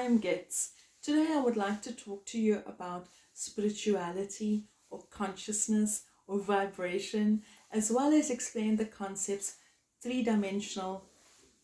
I'm Gits. Today I would like to talk to you about spirituality or consciousness or vibration, as well as explain the concepts three-dimensional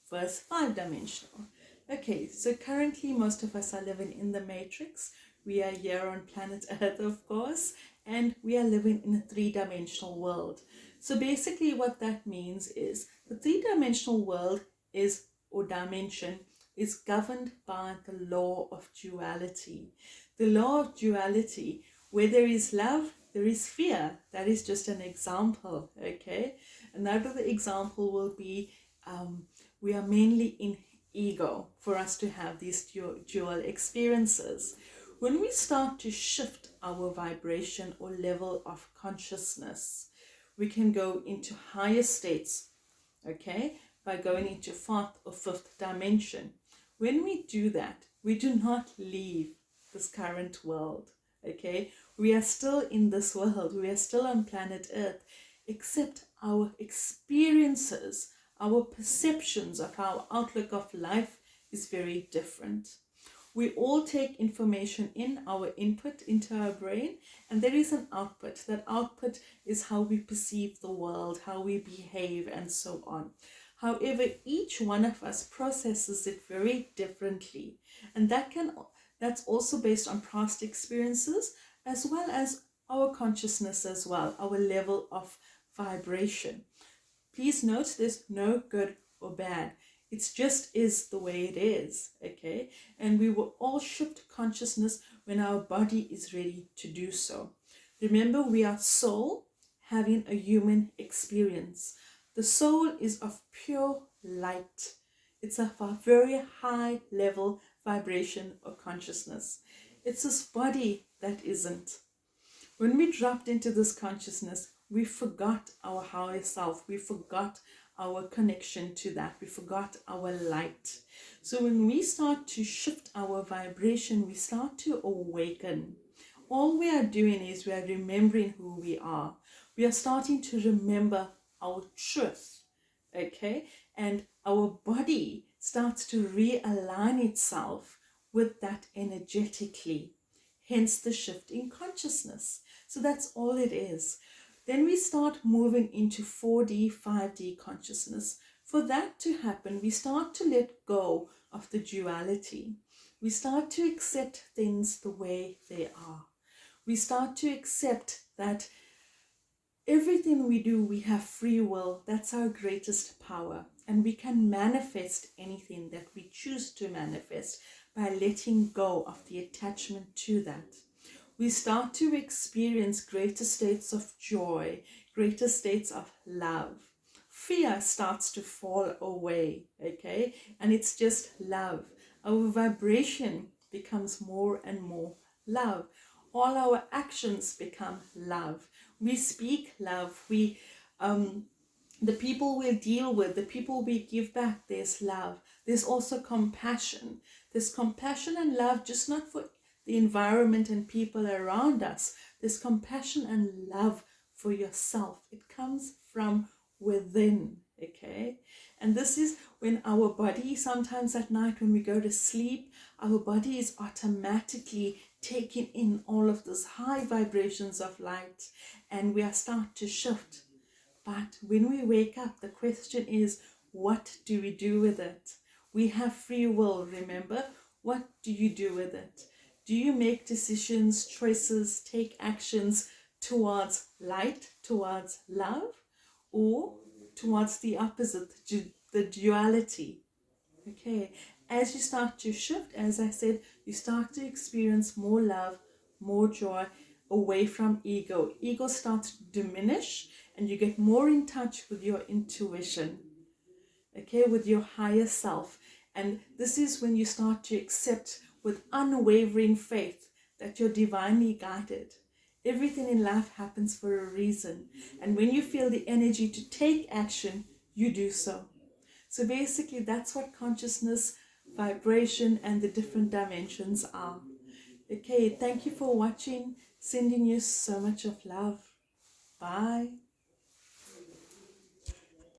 versus five-dimensional. Okay, so currently most of us are living in the matrix. We are here on planet Earth, of course, and we are living in a three-dimensional world. So basically what that means is the three-dimensional world is, or dimension, is governed by the law of duality. The law of duality, where there is love, there is fear. That is just an example, okay? Another example will be we are mainly in ego for us to have these dual experiences. When we start to shift our vibration or level of consciousness, we can go into higher states, okay, by going into fourth or fifth dimension. When we do that, we do not leave this current world, okay? We are still in this world, we are still on planet Earth, except our experiences, our perceptions of our outlook of life is very different. We all take information in, our input into our brain, and there is an output. That output is how we perceive the world, how we behave, and so on. However, each one of us processes it very differently, and that's also based on past experiences as well as our consciousness as well, our level of vibration. Please note there's no good or bad. It just is the way it is, okay? And we will all shift consciousness when our body is ready to do so. Remember, we are soul having a human experience. The soul is of pure light. It's of a very high level vibration or consciousness. It's this body that isn't. When we dropped into this consciousness, we forgot our higher self. We forgot our connection to that. We forgot our light. So when we start to shift our vibration, we start to awaken. All we are doing is we are remembering who we are. We are starting to remember our truth, okay? And our body starts to realign itself with that energetically, hence the shift in consciousness. So that's all it is. Then we start moving into 4D, 5D consciousness. For that to happen, we start to let go of the duality. We start to accept things the way they are. We start to accept that everything we do, we have free will. That's our greatest power. And we can manifest anything that we choose to manifest by letting go of the attachment to that. We start to experience greater states of joy, greater states of love. Fear starts to fall away, okay? And it's just love. Our vibration becomes more and more love. All our actions become love. We speak love. The people we deal with, the people we give back, there's love. There's also compassion. There's compassion and love, just not for the environment and people around us. There's compassion and love for yourself. It comes from within, okay? And this is when our body, sometimes at night when we go to sleep, our body is automatically taking in all of those high vibrations of light, and we are start to shift. But when we wake up, the question is, what do we do with it? We have free will, remember? What do you do with it? Do you make decisions, choices, take actions towards light, towards love, or towards the opposite, the duality? Okay, as you start to shift, as I said, you start to experience more love, more joy, away from ego. Ego starts to diminish and you get more in touch with your intuition, okay, with your higher self. And this is when you start to accept with unwavering faith that you're divinely guided. Everything in life happens for a reason. And when you feel the energy to take action, you do so. So basically, that's what consciousness, vibration, and the different dimensions are. Okay, thank you for watching. Sending you so much of love. Bye.